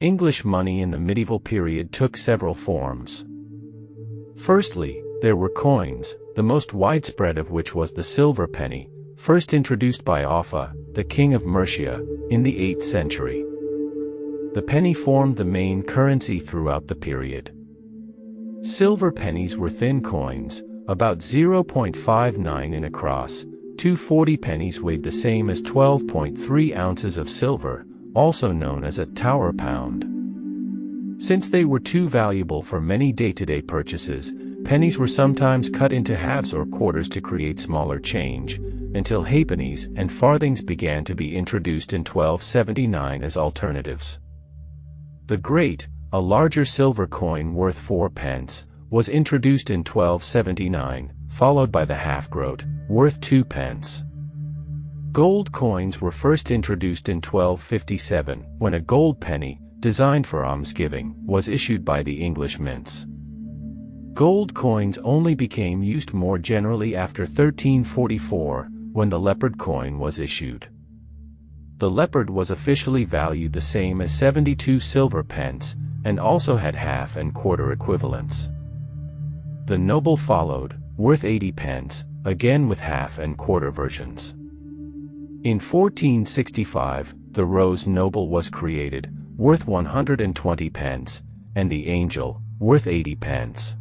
English money in the medieval period took several forms. Firstly, there were coins, the most widespread of which was the silver penny, first introduced by Offa, the king of Mercia, in the 8th century. The penny formed the main currency throughout the period. Silver pennies were thin coins, about 0.59 in across. 240 pennies weighed the same as 12.3 ounces of silver, also known as a Tower pound. Since they were too valuable for many day-to-day purchases, pennies were sometimes cut into halves or quarters to create smaller change, until halfpennies and farthings began to be introduced in 1279 as alternatives. The Great, a larger silver coin worth 4 pence, was introduced in 1279, followed by the half-groat, worth 2 pence. Gold coins were first introduced in 1257, when a gold penny, designed for almsgiving, was issued by the English mints. Gold coins only became used more generally after 1344, when the leopard coin was issued. The leopard was officially valued the same as 72 silver pence, and also had half and quarter equivalents. The noble followed, worth 80 pence, again with half and quarter versions. In 1465, the rose noble was created, worth 120 pence, and the angel, worth 80 pence.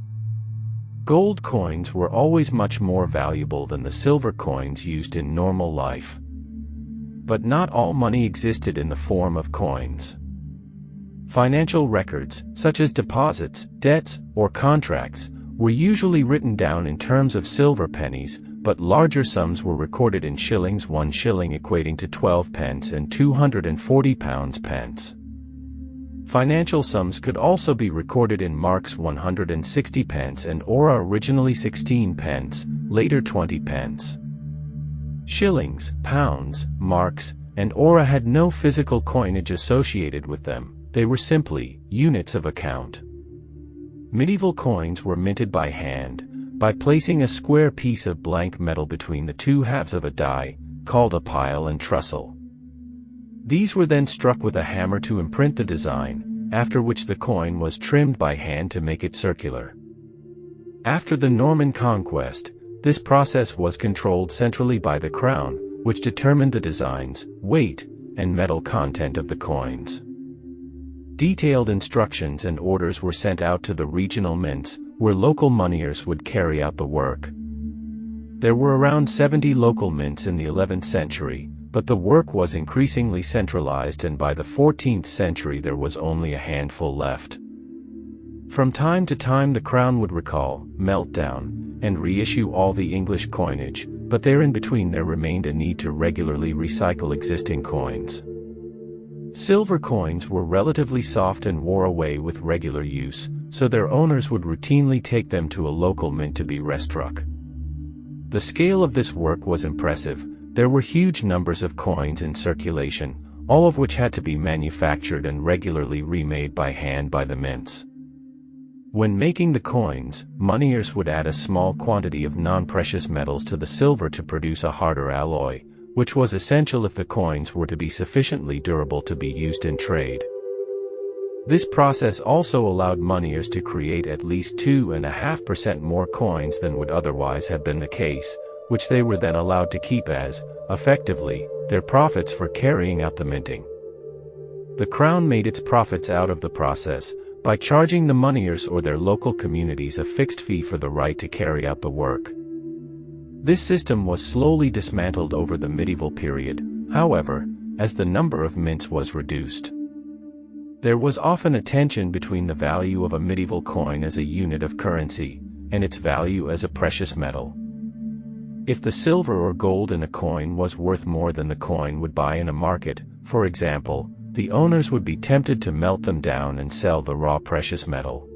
Gold coins were always much more valuable than the silver coins used in normal life. But not all money existed in the form of coins. Financial records, such as deposits, debts, or contracts, were usually written down in terms of silver pennies, but larger sums were recorded in shillings, 1 shilling equating to 12 pence and 240 pounds pence. Financial sums could also be recorded in marks, 160 pence, and ora, originally 16 pence, later 20 pence. Shillings, pounds, marks, and ora had no physical coinage associated with them, they were simply units of account. Medieval coins were minted by hand, by placing a square piece of blank metal between the two halves of a die, called a pile and trestle. These were then struck with a hammer to imprint the design, after which the coin was trimmed by hand to make it circular. After the Norman conquest, this process was controlled centrally by the crown, which determined the designs, weight, and metal content of the coins. Detailed instructions and orders were sent out to the regional mints, where local moneyers would carry out the work. There were around 70 local mints in the 11th century, but the work was increasingly centralized, and by the 14th century there was only a handful left. From time to time the crown would recall, melt down, and reissue all the English coinage, but there in between there remained a need to regularly recycle existing coins. Silver coins were relatively soft and wore away with regular use, so their owners would routinely take them to a local mint to be restruck. The scale of this work was impressive. There were huge numbers of coins in circulation, all of which had to be manufactured and regularly remade by hand by the mints. When making the coins, moneyers would add a small quantity of non-precious metals to the silver to produce a harder alloy, which was essential if the coins were to be sufficiently durable to be used in trade. This process also allowed moneyers to create at least 2.5% more coins than would otherwise have been the case, which they were then allowed to keep as, effectively, their profits for carrying out the minting. The crown made its profits out of the process, by charging the moneyers or their local communities a fixed fee for the right to carry out the work. This system was slowly dismantled over the medieval period, however, as the number of mints was reduced. There was often a tension between the value of a medieval coin as a unit of currency, and its value as a precious metal. If the silver or gold in a coin was worth more than the coin would buy in a market, for example, the owners would be tempted to melt them down and sell the raw precious metal.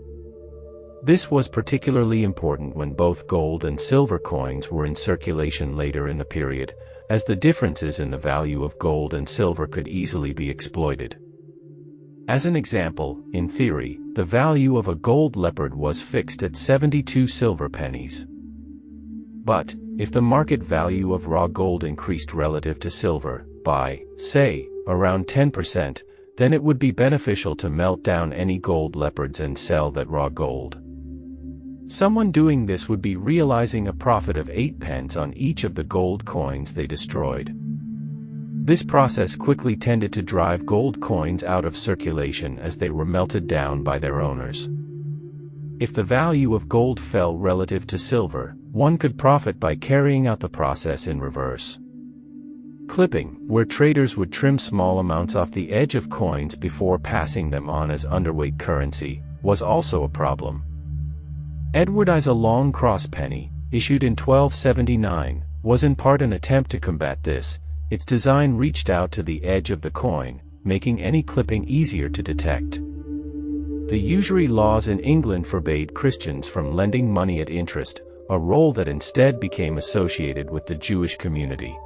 This was particularly important when both gold and silver coins were in circulation later in the period, as the differences in the value of gold and silver could easily be exploited. As an example, in theory, the value of a gold leopard was fixed at 72 silver pennies. But, if the market value of raw gold increased relative to silver, by, say, around 10%, then it would be beneficial to melt down any gold leopards and sell that raw gold. Someone doing this would be realizing a profit of 8 pence on each of the gold coins they destroyed. This process quickly tended to drive gold coins out of circulation as they were melted down by their owners. If the value of gold fell relative to silver, one could profit by carrying out the process in reverse. Clipping, where traders would trim small amounts off the edge of coins before passing them on as underweight currency, was also a problem. Edward I's long cross penny, issued in 1279, was in part an attempt to combat this. Its design reached out to the edge of the coin, making any clipping easier to detect. The usury laws in England forbade Christians from lending money at interest, a role that instead became associated with the Jewish community.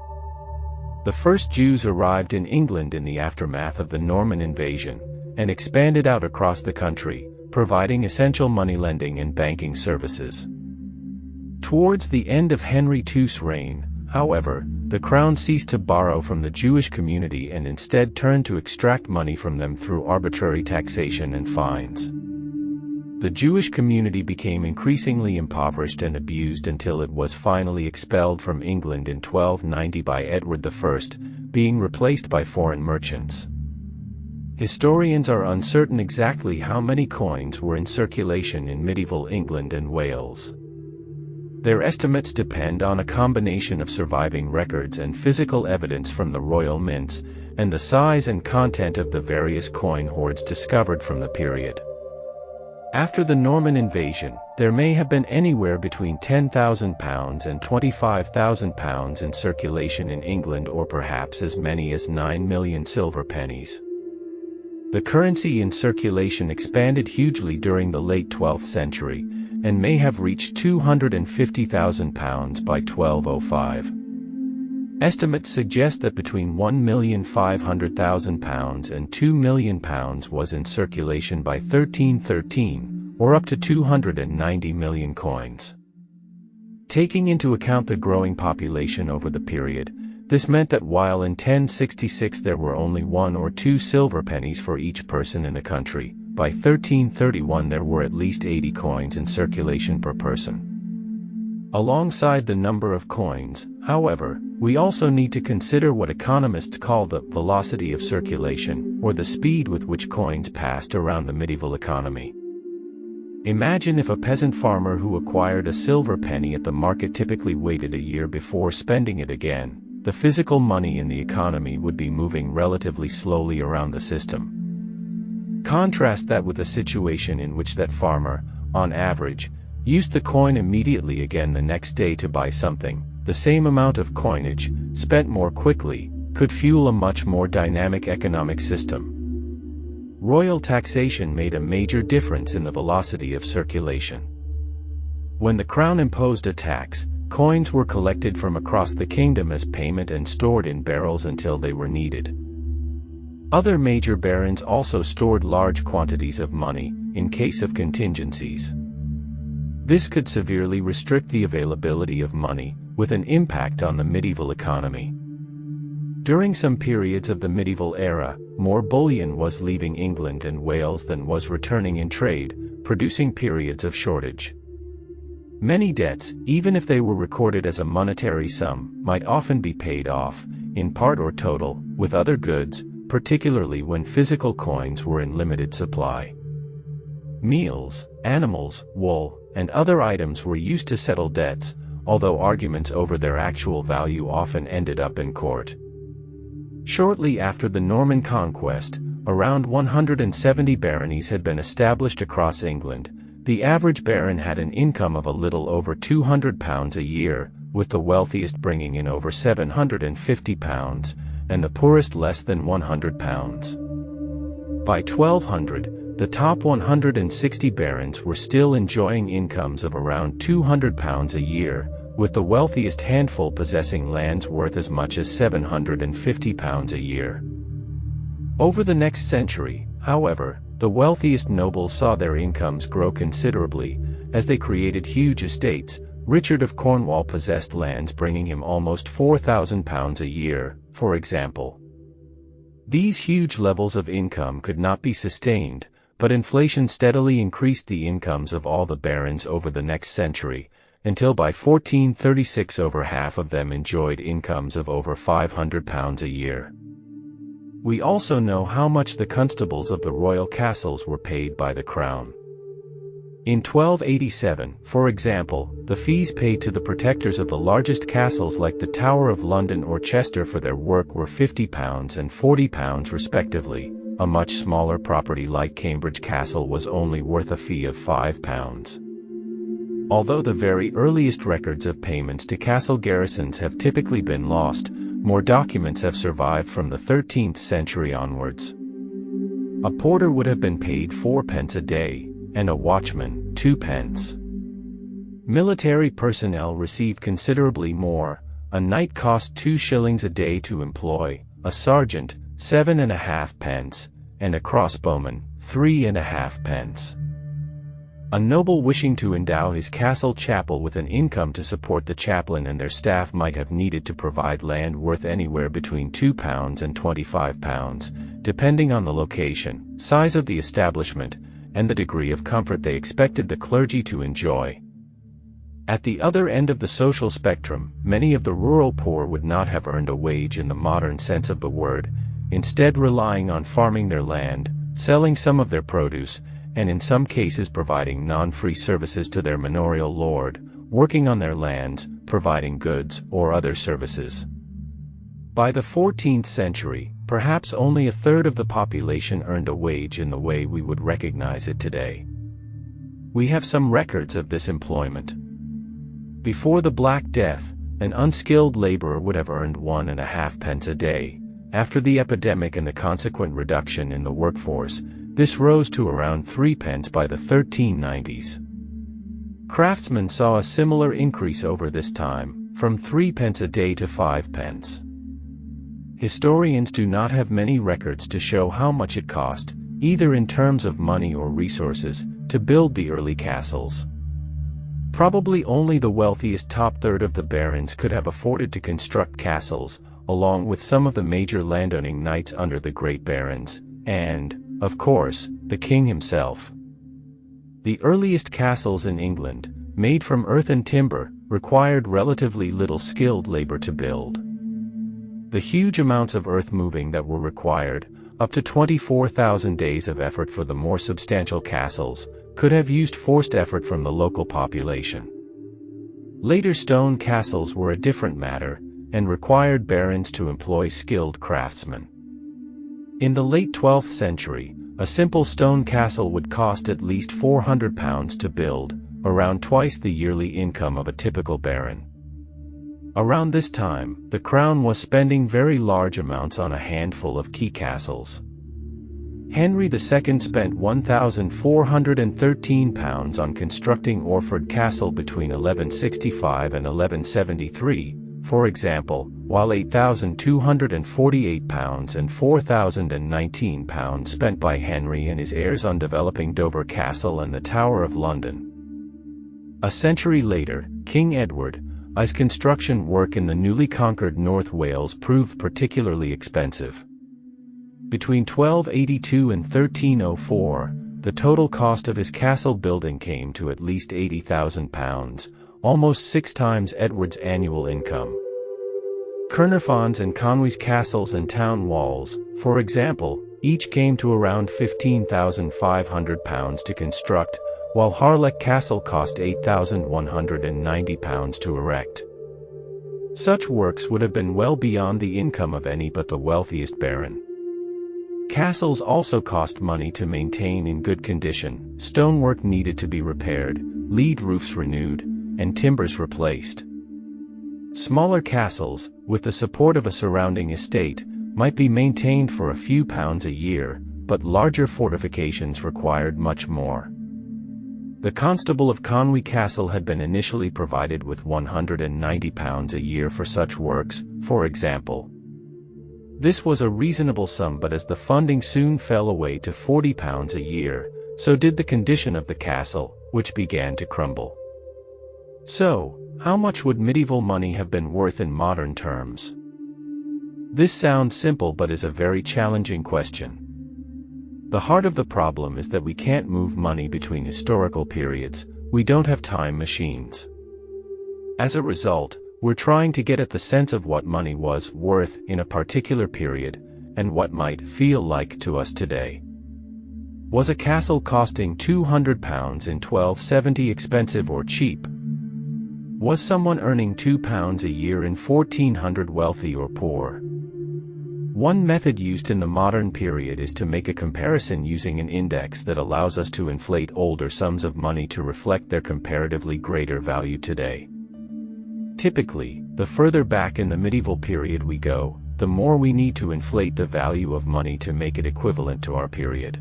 The first Jews arrived in England in the aftermath of the Norman invasion, and expanded out across the country, providing essential money lending and banking services. Towards the end of Henry II's reign, however, the crown ceased to borrow from the Jewish community and instead turned to extract money from them through arbitrary taxation and fines. The Jewish community became increasingly impoverished and abused until it was finally expelled from England in 1290 by Edward I, being replaced by foreign merchants. Historians are uncertain exactly how many coins were in circulation in medieval England and Wales. Their estimates depend on a combination of surviving records and physical evidence from the royal mints, and the size and content of the various coin hoards discovered from the period. After the Norman invasion, there may have been anywhere between £10,000 and £25,000 in circulation in England, or perhaps as many as 9 million silver pennies. The currency in circulation expanded hugely during the late 12th century, and may have reached £250,000 by 1205. Estimates suggest that between £1,500,000 and £2 million was in circulation by 1313, or up to 290 million coins. Taking into account the growing population over the period, this meant that while in 1066 there were only 1 or 2 silver pennies for each person in the country, by 1331 there were at least 80 coins in circulation per person. Alongside the number of coins, however, we also need to consider what economists call the velocity of circulation, or the speed with which coins passed around the medieval economy. Imagine if a peasant farmer who acquired a silver penny at the market typically waited a year before spending it again. The physical money in the economy would be moving relatively slowly around the system. Contrast that with a situation in which that farmer, on average, used the coin immediately again the next day to buy something. The same amount of coinage, spent more quickly, could fuel a much more dynamic economic system. Royal taxation made a major difference in the velocity of circulation. When the crown imposed a tax, coins were collected from across the kingdom as payment and stored in barrels until they were needed. Other major barons also stored large quantities of money, in case of contingencies. This could severely restrict the availability of money, with an impact on the medieval economy. During some periods of the medieval era, more bullion was leaving England and Wales than was returning in trade, producing periods of shortage. Many debts, even if they were recorded as a monetary sum, might often be paid off, in part or total, with other goods, particularly when physical coins were in limited supply. Meals, animals, wool, and other items were used to settle debts, although arguments over their actual value often ended up in court. Shortly after the Norman conquest, around 170 baronies had been established across England. The average baron had an income of a little over £200 a year, with the wealthiest bringing in over £750, and the poorest less than £100. By 1200, the top 160 barons were still enjoying incomes of around £200 a year, with the wealthiest handful possessing lands worth as much as £750 a year. Over the next century, however, the wealthiest nobles saw their incomes grow considerably, as they created huge estates. Richard of Cornwall possessed lands bringing him almost £4,000 a year, for example. These huge levels of income could not be sustained, but inflation steadily increased the incomes of all the barons over the next century, until by 1436 over half of them enjoyed incomes of over £500 a year. We also know how much the constables of the royal castles were paid by the crown. In 1287, for example, the fees paid to the protectors of the largest castles like the Tower of London or Chester for their work were £50 and £40 respectively. A much smaller property like Cambridge Castle was only worth a fee of £5. Although the very earliest records of payments to castle garrisons have typically been lost, more documents have survived from the 13th century onwards. A porter would have been paid 4p a day, and a watchman 2p. Military personnel received considerably more. A knight cost 2 shillings a day to employ, a sergeant 7.5p, and a crossbowman 3.5p. A noble wishing to endow his castle chapel with an income to support the chaplain and their staff might have needed to provide land worth anywhere between £2 and £25, depending on the location, size of the establishment, and the degree of comfort they expected the clergy to enjoy. At the other end of the social spectrum, many of the rural poor would not have earned a wage in the modern sense of the word, instead relying on farming their land, selling some of their produce, and in some cases providing non-free services to their manorial lord, working on their lands, providing goods or other services. By the 14th century, perhaps only a third of the population earned a wage in the way we would recognize it today. We have some records of this employment. Before the Black Death, an unskilled laborer would have earned 1.5p a day. After the epidemic and the consequent reduction in the workforce, this rose to around 3p by the 1390s. Craftsmen saw a similar increase over this time, from 3p a day to 5p. Historians do not have many records to show how much it cost, either in terms of money or resources, to build the early castles. Probably only the wealthiest top third of the barons could have afforded to construct castles, along with some of the major landowning knights under the great barons, and, of course, the king himself. The earliest castles in England, made from earth and timber, required relatively little skilled labor to build. The huge amounts of earth moving that were required, up to 24,000 days of effort for the more substantial castles, could have used forced effort from the local population. Later stone castles were a different matter, and required barons to employ skilled craftsmen. In the late 12th century, a simple stone castle would cost at least £400 to build, around twice the yearly income of a typical baron. Around this time, the crown was spending very large amounts on a handful of key castles. Henry II spent £1,413 on constructing Orford Castle between 1165 and 1173, for example, while £8,248 and £4,019 spent by Henry and his heirs on developing Dover Castle and the Tower of London. A century later, King Edward's construction work in the newly conquered North Wales proved particularly expensive. Between 1282 and 1304, the total cost of his castle building came to at least £80,000, almost 6 times Edward's annual income. Caernarfon's and Conwy's castles and town walls, for example, each came to around £15,500 to construct, while Harlech Castle cost £8,190 to erect. Such works would have been well beyond the income of any but the wealthiest baron. Castles also cost money to maintain in good condition, stonework needed to be repaired, lead roofs renewed, and timbers replaced. Smaller castles, with the support of a surrounding estate, might be maintained for a few pounds a year, but larger fortifications required much more. The Constable of Conwy Castle had been initially provided with £190 a year for such works, for example. This was a reasonable sum, but as the funding soon fell away to £40 a year, so did the condition of the castle, which began to crumble. So, how much would medieval money have been worth in modern terms? This sounds simple but is a very challenging question. The heart of the problem is that we can't move money between historical periods. We don't have time machines. As a result, we're trying to get at the sense of what money was worth in a particular period, and what might feel like to us today. Was a castle costing £200 in 1270 expensive or cheap? Was someone earning £2 a year in 1400 wealthy or poor? One method used in the modern period is to make a comparison using an index that allows us to inflate older sums of money to reflect their comparatively greater value today. Typically, the further back in the medieval period we go, the more we need to inflate the value of money to make it equivalent to our period.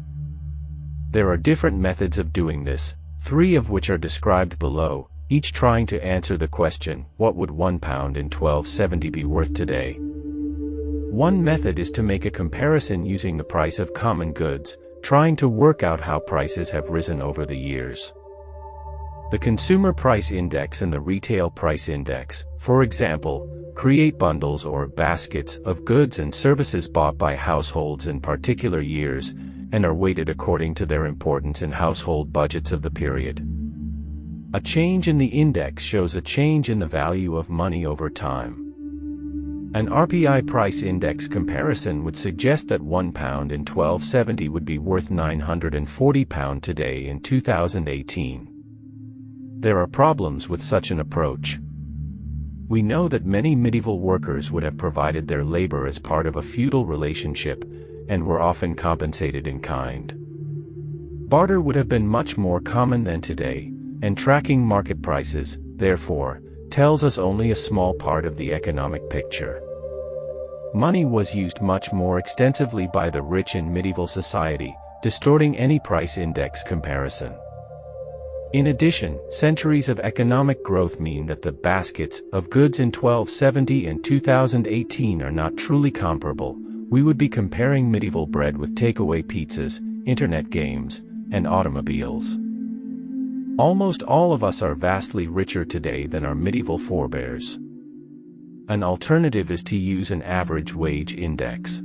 There are different methods of doing this, 3 of which are described below, each trying to answer the question, what would £1 in 1270 be worth today? One method is to make a comparison using the price of common goods, trying to work out how prices have risen over the years. The Consumer Price Index and the Retail Price Index, for example, create bundles or baskets of goods and services bought by households in particular years, and are weighted according to their importance in household budgets of the period. A change in the index shows a change in the value of money over time. An RPI price index comparison would suggest that £1 in 1270 would be worth £940 today in 2018. There are problems with such an approach. We know that many medieval workers would have provided their labor as part of a feudal relationship, and were often compensated in kind. Barter would have been much more common than today, and tracking market prices, therefore, tells us only a small part of the economic picture. Money was used much more extensively by the rich in medieval society, distorting any price index comparison. In addition, centuries of economic growth mean that the baskets of goods in 1270 and 2018 are not truly comparable. We would be comparing medieval bread with takeaway pizzas, internet games, and automobiles. Almost all of us are vastly richer today than our medieval forebears. An alternative is to use an average wage index.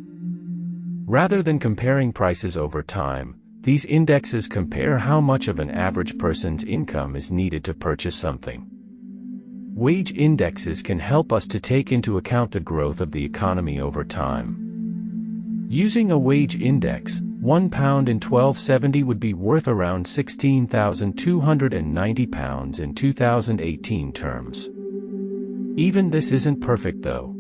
Rather than comparing prices over time, these indexes compare how much of an average person's income is needed to purchase something. Wage indexes can help us to take into account the growth of the economy over time. Using a wage index, £1 in 1270 would be worth around £16,290 in 2018 terms. Even this isn't perfect though.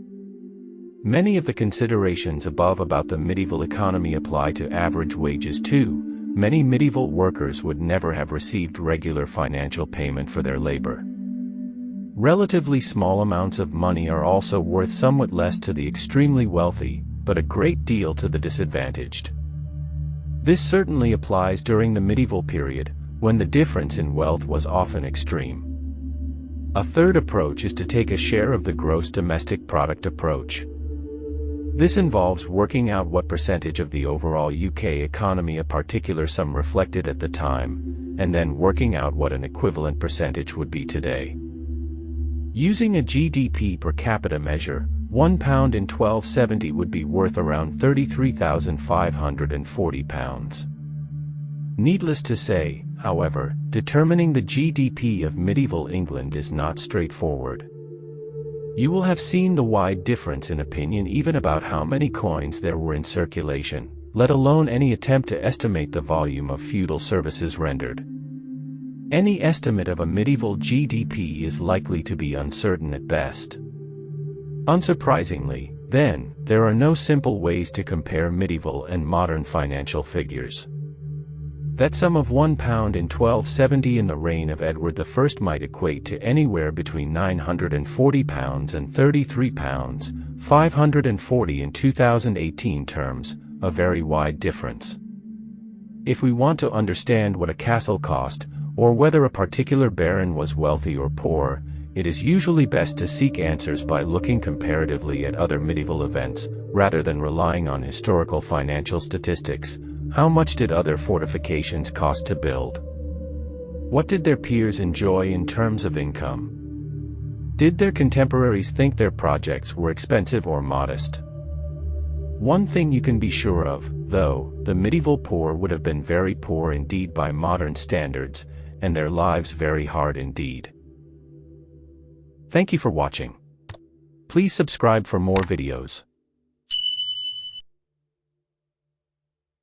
Many of the considerations above about the medieval economy apply to average wages too. Many medieval workers would never have received regular financial payment for their labor. Relatively small amounts of money are also worth somewhat less to the extremely wealthy, but a great deal to the disadvantaged. This certainly applies during the medieval period, when the difference in wealth was often extreme. A third approach is to take a share of the gross domestic product approach. This involves working out what percentage of the overall UK economy a particular sum reflected at the time, and then working out what an equivalent percentage would be today. Using a GDP per capita measure, £1 in 1270 would be worth around £33,540. Needless to say, however, determining the GDP of medieval England is not straightforward. You will have seen the wide difference in opinion even about how many coins there were in circulation, let alone any attempt to estimate the volume of feudal services rendered. Any estimate of a medieval GDP is likely to be uncertain at best. Unsurprisingly, then, there are no simple ways to compare medieval and modern financial figures. That sum of £1 in 1270 in the reign of Edward I might equate to anywhere between £940 and £33, 540 in 2018 terms, a very wide difference. If we want to understand what a castle cost, or whether a particular baron was wealthy or poor, it is usually best to seek answers by looking comparatively at other medieval events, rather than relying on historical financial statistics. How much did other fortifications cost to build? What did their peers enjoy in terms of income? Did their contemporaries think their projects were expensive or modest? One thing you can be sure of, though, the medieval poor would have been very poor indeed by modern standards, and their lives very hard indeed. Thank you for watching. Please subscribe for more videos.